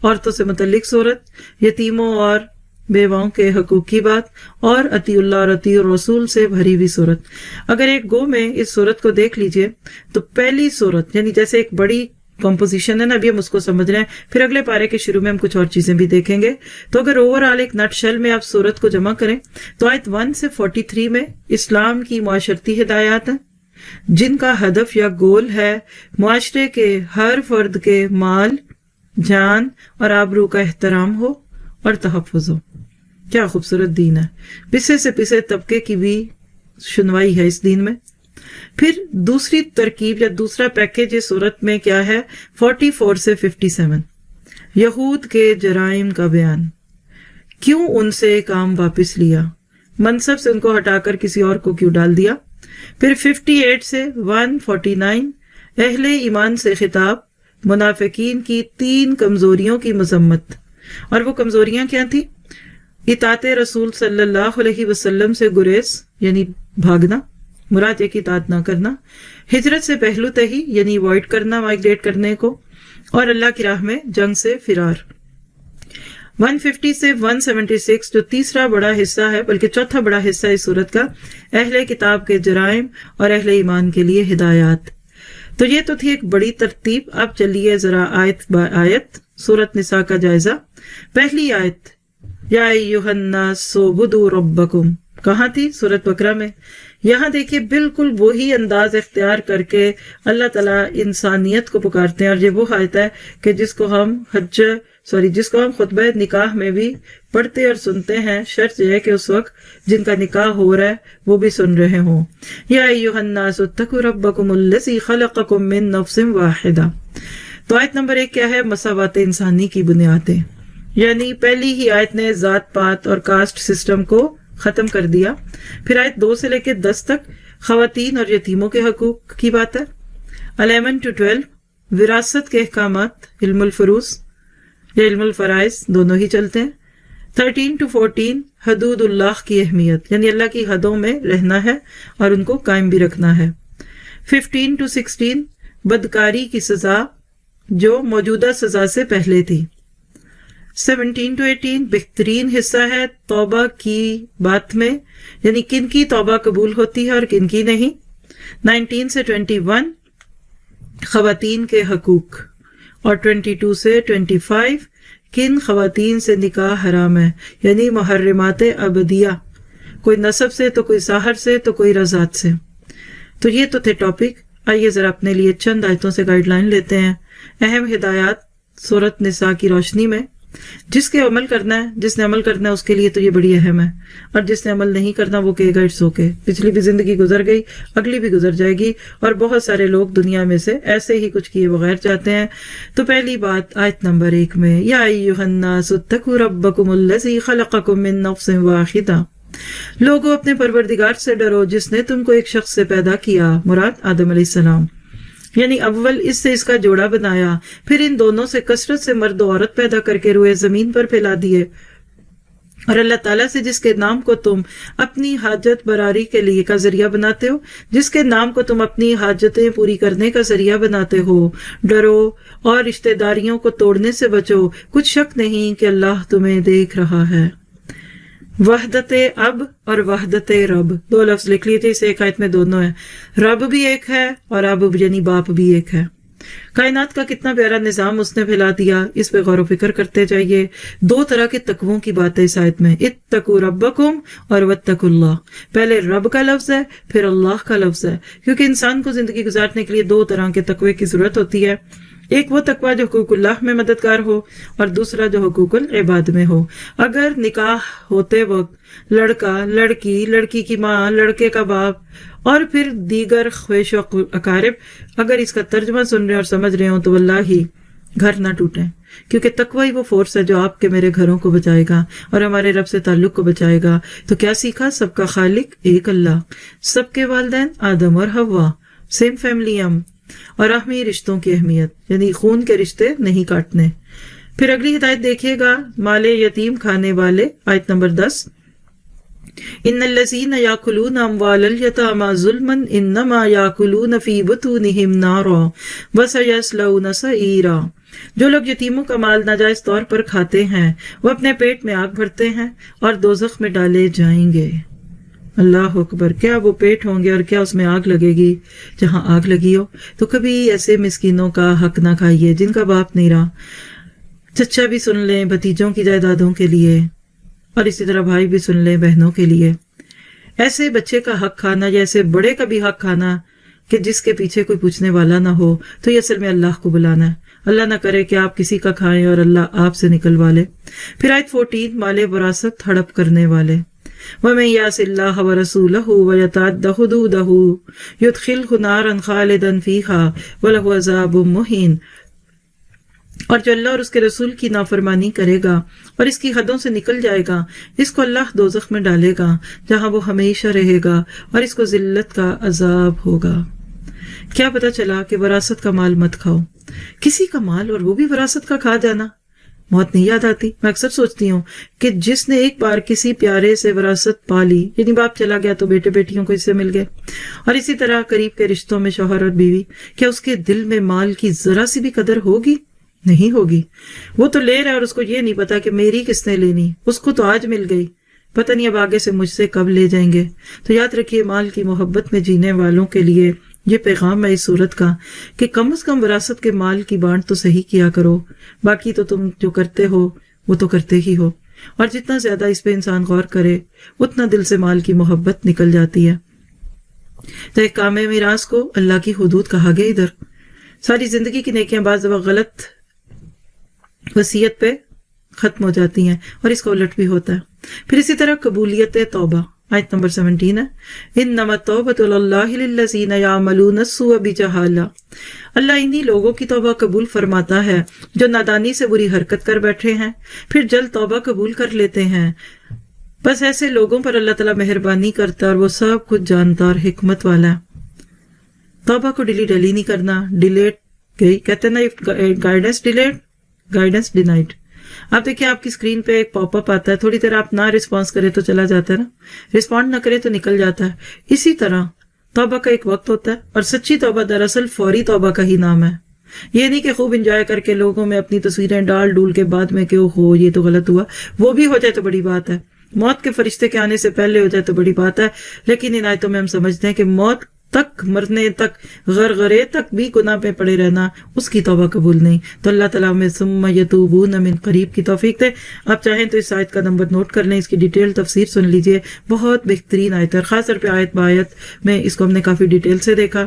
عورتوں سے متعلق سورت، یتیموں اور بیواؤں کے حقوق کی بات، اور اطیع اللہ اور اطیع الرسول سے بھری ہوئی سورت۔ اگر ایک گو میں اس سورت کو دیکھ لیجئے تو پہلی سورت یعنی جیسے ایک بڑی کمپوزیشن ہے نا، ابھی ہم اس کو سمجھ رہے ہیں، پھر اگلے پارے کے شروع میں ہم کچھ اور چیزیں بھی دیکھیں گے۔ تو اگر اوورآل ایک نٹ شیل میں آپ سورت کو جمع کریں تو آیت 1 سے 43 میں اسلام کی معاشرتی ہدایات ہیں، جن کا ہدف یا گول ہے معاشرے کے ہر فرد کے مال، جان اور آبرو کا احترام ہو اور تحفظ ہو۔ کیا خوبصورت دین ہے، پسے سے پسے طبقے کی بھی سنوائی ہے اس دین میں۔ پھر دوسری ترکیب یا دوسرا پیکج اس صورت میں کیا ہے 44 سے 57، یہود کے جرائم کا بیان، کیوں ان سے کام واپس لیا، منصب سے ان کو ہٹا کر کسی اور کو کیوں ڈال دیا۔ پھر 58 سے 149، اہل ایمان سے خطاب، منافقین کی 3 کمزوریوں کی مذمت، اور وہ کمزوریاں کیا تھیں؟ اطاعت رسول صلی اللہ علیہ وسلم سے گریز یعنی بھاگنا، مراد یہ کہ اطاعت نہ کرنا، ہجرت سے پہلو تہی یعنی اوائڈ کرنا، مائگریٹ کرنے کو، اور اللہ کی راہ میں جنگ سے فرار۔ 150 سے 176 جو تیسرا بڑا حصہ ہے، بلکہ چوتھا بڑا حصہ اس سورت کا، اہل کتاب کے جرائم اور اہل ایمان کے لیے ہدایات۔ تو یہ تو تھی ایک بڑی ترتیب۔ اب چلیے ذرا آیت با آیت سورت نساء کا جائزہ۔ پہلی آیت یا ایھا الناس اعبدوا ربکم کہاں تھی؟ سورت بقرہ میں۔ یہاں دیکھیے بالکل وہی انداز اختیار کر کے اللہ تعالیٰ انسانیت کو پکارتے ہیں، اور یہ وہ آیت ہے کہ جس کو ہم خطبہ نکاح میں بھی پڑھتے اور سنتے ہیں، شرط یہ ہے کہ اس وقت جن کا نکاح ہو رہا ہے وہ بھی سن رہے ہوں۔ یا ایھا الناس اتقوا ربکم الذی خلقکم من نفس واحدہ۔ تو آیت نمبر 1 کیا ہے؟ مساوات انسانی کی بنیادیں، یعنی پہلی ہی آیت نے ذات پات اور کاسٹ سسٹم کو ختم کر دیا۔ پھر آیت 2 سے لے کے 10 تک خواتین اور یتیموں کے حقوق کی بات ہے۔ 11 to 12 وراثت کے احکامات، علم الفروض یا علم الفرائض دونوں ہی چلتے ہیں۔ 13 to 14 حدود اللہ کی اہمیت، یعنی اللہ کی حدوں میں رہنا ہے اور ان کو قائم بھی رکھنا ہے۔ 15 to 16 بدکاری کی سزا جو موجودہ سزا سے پہلے تھی۔ 17 to 18 بہترین حصہ ہے توبہ کی بات میں، یعنی کن کی توبہ قبول ہوتی ہے اور کن کی نہیں۔ 19 سے 21 خواتین کے حقوق، اور 22 سے 25 کن خواتین سے نکاح حرام ہے، یعنی محرمات ابدیہ، کوئی نسب سے تو کوئی ساحر سے تو کوئی رضاعت سے۔ تو یہ تو تھے ٹاپک۔ آئیے ذرا اپنے لیے چند آیتوں سے گائیڈ لائن لیتے ہیں، اہم ہدایات سورۃ نساء کی روشنی میں۔ جس نے عمل کرنا ہے اس کے لیے تو یہ بڑی اہم ہے، اور جس نے عمل نہیں کرنا وہ کہے گا اٹس اوکے، پچھلی بھی زندگی گزر گئی، اگلی بھی گزر جائے گی، اور بہت سارے لوگ دنیا میں سے ایسے ہی کچھ کیے بغیر جاتے ہیں۔ تو پہلی بات آیت نمبر 1 میں، یا ایھا الناس اتقوا ربکم الذی خلقکم من نفس واحدہ، لوگوں اپنے پروردگار سے ڈرو جس نے تم کو ایک شخص سے پیدا کیا، مراد آدم علیہ السلام، یعنی اول اس سے اس کا جوڑا بنایا، پھر ان دونوں سے کثرت سے مرد و عورت پیدا کر کے روئے زمین پر پھیلا دیے، اور اللہ تعالیٰ سے جس کے نام کو تم اپنی حاجت براری کے لیے کا ذریعہ بناتے ہو، جس کے نام کو تم اپنی حاجتیں پوری کرنے کا ذریعہ بناتے ہو، ڈرو اور رشتہ داریوں کو توڑنے سے بچو، کچھ شک نہیں کہ اللہ تمہیں دیکھ رہا ہے۔ وحدت اب اور وحدت رب، 2 لفظ لکھ لیے تھے، اس ایک آیت میں دونوں ہیں، رب بھی ایک ہے اور اب یعنی باپ بھی ایک ہے۔ کائنات کا کتنا پیارا نظام اس نے پھیلا دیا، اس پہ غور و فکر کرتے جائیے۔ 2 طرح کے تقووں کی بات ہے اس آیت میں، اتقوا ربکم اور واتقوا اللہ۔ پہلے رب کا لفظ ہے، پھر اللہ کا لفظ ہے، کیونکہ انسان کو زندگی گزارنے کے لیے 2 طرح کے تقوی کی ضرورت ہوتی ہے۔ ایک وہ تقوی جو حقوق اللہ میں مددگار ہو، اور دوسرا جو حقوق العباد میں ہو۔ اگر نکاح ہوتے وقت لڑکا، لڑکی، لڑکی کی ماں، لڑکے کا باپ اور پھر دیگر خویش و اقارب اگر اس کا ترجمہ سن رہے اور سمجھ رہے ہوں تو واللہ گھر نہ ٹوٹیں، کیونکہ تقوی وہ فورس ہے جو آپ کے میرے گھروں کو بچائے گا اور ہمارے رب سے تعلق کو بچائے گا۔ تو کیا سیکھا؟ سب کا خالق ایک اللہ، سب کے والدین آدم اور حوا، سیم فیملی اور راہمی رشتوں کی اہمیت، یعنی خون کے رشتے نہیں کاٹنے۔ پھر اگلی ہدایت دیکھیے گا، مال یتیم کھانے والے، آیت نمبر 10، ان الذین یاکلون اموال الیتامی ظلما انما یاکلون فی بطونہم نارا وسیصلون سعیرا۔ جو لوگ یتیموں کا مال ناجائز طور پر کھاتے ہیں وہ اپنے پیٹ میں آگ بھرتے ہیں اور دوزخ میں ڈالے جائیں گے۔ اللہ اکبر، کیا وہ پیٹ ہوں گے اور کیا اس میں آگ لگے گی۔ جہاں آگ لگی ہو تو کبھی ایسے مسکینوں کا حق نہ کھائیے جن کا باپ نہیں رہا۔ چچا بھی سن لیں بھتیجوں کی جائیدادوں کے لیے، اور اسی طرح بھائی بھی سن لیں بہنوں کے لیے۔ ایسے بچے کا حق کھانا یا ایسے بڑے کا بھی حق کھانا کہ جس کے پیچھے کوئی پوچھنے والا نہ ہو، تو یہ اصل میں اللہ کو بلانا ہے۔ اللہ نہ کرے کہ آپ کسی کا کھائیں اور اللہ آپ سے نکلوا لے۔ پھر آیت 14، مال وراثت ہڑپ کرنے والے، وَمَن يَعْصِ اللَّهَ وَرَسُولَهُ وَيَتَعَدَّ حُدُودَهُ يُدْخِلْهُ نَارًا خَالِدًا فِيهَا وَلَهُ عَذَابٌ مُهِينٌ، اور جو اللہ اور اس کے رسول کی نافرمانی کرے گا اور اس کی حدوں سے نکل جائے گا، اس کو اللہ دوزخ میں ڈالے گا جہاں وہ ہمیشہ رہے گا، اور اس کو ذلت کا عذاب ہوگا۔ کیا پتہ چلا کہ وراثت کا مال مت کھاؤ۔ کسی کا مال اور وہ بھی وراثت کا کھا جانا، موت نہیں یاد آتی۔ میں اکثر سوچتی ہوں کہ جس نے ایک بار کسی پیارے سے وراثت پا لی، یعنی باپ چلا گیا تو بیٹے بیٹیوں کو اس سے مل گئے، اور اسی طرح قریب کے رشتوں میں شوہر اور بیوی، کیا اس کے دل میں مال کی ذرا سی بھی قدر ہوگی؟ نہیں ہوگی۔ وہ تو لے رہا ہے اور اس کو یہ نہیں پتا کہ میری کس نے لینی، اس کو تو آج مل گئی، پتہ نہیں اب آگے سے مجھ سے کب لے جائیں گے۔ تو یاد رکھیے، مال کی محبت میں جینے والوں کے لیے یہ پیغام ہے اس صورت کا کہ کم از کم وراثت کے مال کی بانٹ تو صحیح کیا کرو، باقی تو تم جو کرتے ہو وہ تو کرتے ہی ہو، اور جتنا زیادہ اس پہ انسان غور کرے اتنا دل سے مال کی محبت نکل جاتی ہے۔ تو ایک کام میراث کو اللہ کی حدود کہا گیا ادھر. ساری زندگی کی نیکیاں بعض دفعہ غلط وصیت پہ ختم ہو جاتی ہیں اور اس کا الٹ بھی ہوتا ہے. پھر اسی طرح قبولیت توبہ آیت نمبر 17 ہے انما التوبۃ اللہ للذین یعملون السوء بجہالہ. اللہ انہی لوگوں کی توبہ قبول فرماتا ہے جو نادانی سے بری حرکت کر بیٹھے ہیں پھر جلد توبہ قبول کر لیتے ہیں. بس ایسے لوگوں پر اللہ تعالیٰ مہربانی کرتا ہے اور وہ سب کچھ جانتا اور حکمت والا ہے. توبہ کو ڈیلیٹ نہیں کرنا. ڈیلیٹ گئی کہتے ہیں نا گائیڈنس ڈیلیٹ گائیڈنس ڈینائڈ. آپ دیکھیں آپ کی اسکرین پہ ایک پاپ اپ آتا ہے, تھوڑی دیر آپ نہ رسپانس کریں تو چلا جاتا ہے نا, رسپونڈ نہ کریں تو نکل جاتا ہے. اسی طرح توبہ کا ایک وقت ہوتا ہے اور سچی توبہ دراصل فوری توبہ کا ہی نام ہے. یہ نہیں کہ خوب انجوائے کر کے لوگوں میں اپنی تصویریں ڈال ڈول کے بعد میں کہ ہو یہ تو غلط ہوا, وہ بھی ہو جائے تو بڑی بات ہے. موت کے فرشتے کے آنے سے پہلے ہو جائے تو بڑی بات ہے, لیکن ان آیتوں میں ہم سمجھتے ہیں کہ موت تک, مرنے تک, غرغرے تک بھی گناہ پہ پڑے رہنا اس کی توبہ قبول نہیں. تو اللہ تعالیٰ میں ثم یتوبون من قریب کی توفیق دے. آپ چاہیں تو اس آیت کا نمبر نوٹ کر لیں, اس کی ڈیٹیل تفسیر سن لیجئے, بہت بہترین آیت ہے. خاص طور پہ آیت بآیت میں اس کو ہم نے کافی ڈیٹیل سے دیکھا.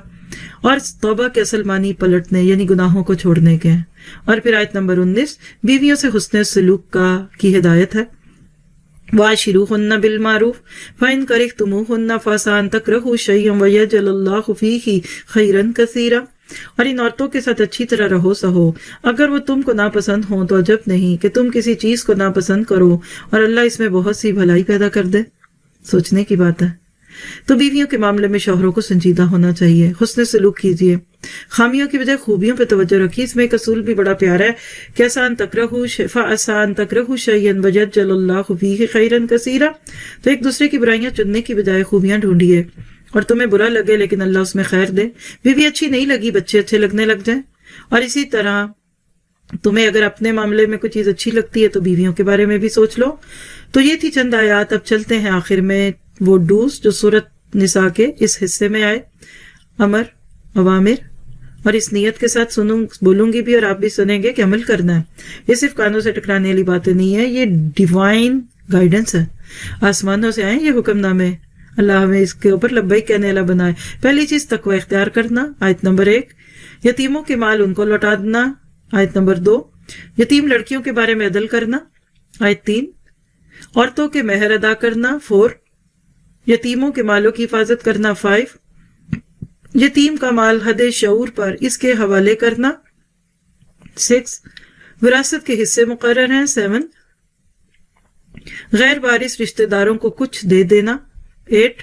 اور توبہ کے اصل معنی پلٹنے یعنی گناہوں کو چھوڑنے کے ہیں. اور پھر آیت نمبر 19 بیویوں سے حسن سلوک کی ہدایت ہے. وَعَاشِرُوهُنَّ بِالْمَعْرُوفِ فَإِنْ كَرِهْتُمُوهُنَّ فَعَسَىٰ أَن تَكْرَهُوا شَيْئًا وَيَجْعَلَ اللَّهُ فِيهِ خَيْرًا كَثِيرًا. اور ان عورتوں کے ساتھ اچھی طرح رہو سہو, اگر وہ تم کو ناپسند ہوں تو عجب نہیں کہ تم کسی چیز کو ناپسند کرو اور اللہ اس میں بہت سی بھلائی پیدا کر دے. سوچنے کی بات ہے. تو بیویوں کے معاملے میں شوہروں کو سنجیدہ ہونا چاہیے, حسن سلوک کیجیے, خامیوں کی بجائے خوبیوں پہ توجہ رکھیے. اس میں ایک اصول بھی بڑا پیارا ہے کہ آسان تکرہو شیئن ویجعل اللہ فیہ خیرن کثیرا. تو ایک دوسرے کی برائیاں چننے کی بجائے خوبیاں ڈھونڈیے, اور تمہیں برا لگے لیکن اللہ اس میں خیر دے. بیوی اچھی نہیں لگی, بچے اچھے لگنے لگ جائیں. اور اسی طرح تمہیں اگر اپنے معاملے میں کوئی چیز اچھی لگتی ہے تو بیویوں کے بارے میں بھی سوچ لو. تو یہ تھی چند آیات. اب چلتے ہیں آخر میں وہ ڈوز جو سورۃ نساء کے اس حصے میں آئے, امر اوامر, اور اس نیت کے ساتھ بولوں گی بھی اور آپ بھی سنیں گے کہ عمل کرنا ہے. یہ صرف کانوں سے ٹکرانے والی باتیں نہیں ہے, یہ ڈیوائن گائیڈنس ہے. آسمانوں سے آئے یہ حکم نامے, اللہ ہمیں اس کے اوپر لبیک کہنے والا بنائے. پہلی چیز تقوی اختیار کرنا, آیت نمبر 1. یتیموں کے مال ان کو لوٹا دینا, آیت نمبر 2. یتیم لڑکیوں کے بارے میں عدل کرنا, آیت 3. عورتوں کے مہر ادا کرنا, 4. یتیموں کے مالوں کی حفاظت کرنا, 5. یتیم کا مال حد شعور پر اس کے حوالے کرنا, 6. وراثت کے حصے مقرر ہیں, 7. غیر وارث رشتہ داروں کو کچھ دے دینا, 8.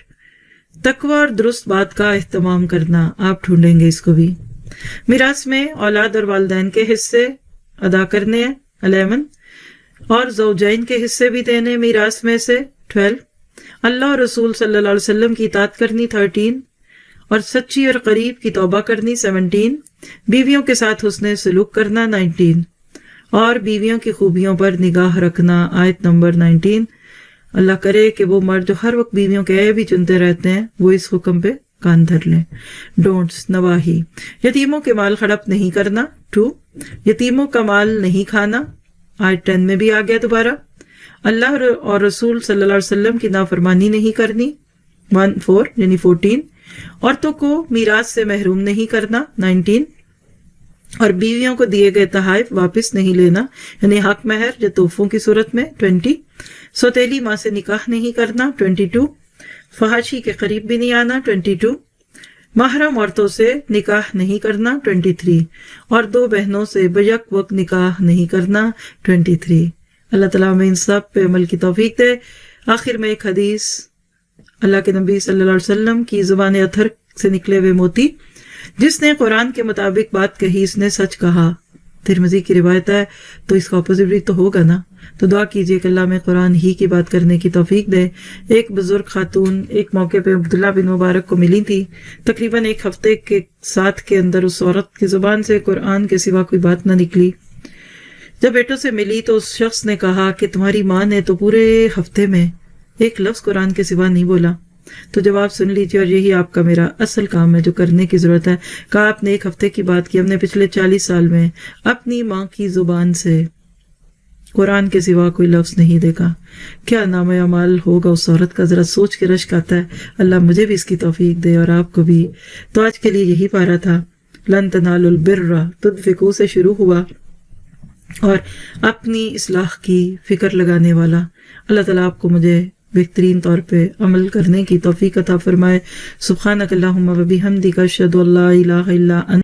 تقوی اور درست بات کا اہتمام کرنا, آپ ڈھونڈیں گے اس کو بھی. میراث میں اولاد اور والدین کے حصے ادا کرنے ہیں, 11. اور زوجین کے حصے بھی دینے میراث میں سے, 12. اللہ اور رسول صلی اللہ علیہ وسلم کی اطاعت کرنی, 13. اور سچی اور قریب کی توبہ کرنی, 17. بیویوں کے ساتھ حسن سلوک کرنا, 19. اور بیویوں کی خوبیوں پر نگاہ رکھنا, آیت نمبر 19. اللہ کرے کہ وہ مرد جو ہر وقت بیویوں کے عیب ہی چنتے رہتے ہیں وہ اس حکم پہ کان دھر لیں. ڈونٹس نواہی, یتیموں کے مال ہڑپ نہیں کرنا, 2. یتیموں کا مال نہیں کھانا, آیت 10 میں بھی آ گیا دوبارہ. اللہ اور رسول صلی اللہ علیہ وسلم کی نافرمانی نہیں کرنی, 4 یعنی 14. عورتوں کو میراث سے محروم نہیں کرنا, 19. اور بیویوں کو دیے گئے تحائف واپس نہیں لینا یعنی حق مہر یا تحفوں کی صورت میں, 20. سوتیلی ماں سے نکاح نہیں کرنا, 22. فحاشی کے قریب بھی نہیں آنا, 22. محرم عورتوں سے نکاح نہیں کرنا, 23. اور 2 بہنوں سے بیک وقت نکاح نہیں کرنا, 23. اللہ تعالیٰ ہمیں ان سب پہ عمل کی توفیق دے. آخر میں ایک حدیث, اللہ کے نبی صلی اللہ علیہ وسلم کی زبان اطہر سے نکلے ہوئے موتی, جس نے قرآن کے مطابق بات کہی اس نے سچ کہا. ترمذی کی روایت ہے, تو اس کا اپوزٹ بھی تو ہوگا نا. تو دعا کیجئے کہ اللہ میں قرآن ہی کی بات کرنے کی توفیق دے. ایک بزرگ خاتون ایک موقع پہ عبداللہ بن مبارک کو ملی تھی. تقریباً 1 ہفتے کے ساتھ کے اندر اس عورت کی زبان سے قرآن کے سوا کوئی بات نہ نکلی. جب بیٹوں سے ملی تو اس شخص نے کہا کہ تمہاری ماں نے تو پورے ہفتے میں ایک لفظ قرآن کے سوا نہیں بولا. تو جواب سن لیجیے, اور یہی آپ کا میرا اصل کام ہے جو کرنے کی ضرورت ہے. کہا آپ نے 1 ہفتے کی بات کی, ہم نے پچھلے 40 سال میں اپنی ماں کی زبان سے قرآن کے سوا کوئی لفظ نہیں دیکھا۔ کیا نام اعمال ہوگا اس عورت کا، ذرا سوچ کے رشک آتا ہے۔ اللہ مجھے بھی اس کی توفیق دے اور آپ کو بھی۔ تو آج کے لیے یہی پارہ تھا، لن تنالوا البر تنفقوا سے شروع ہوا اور اپنی اصلاح کی فکر لگانے والا۔ اللہ تعالیٰ آپ کو مجھے بہترین طور پہ عمل کرنے کی توفیق عطا فرمائے۔ سبحانک اللہم و بحمدک اشہد ان لا الہ الا انت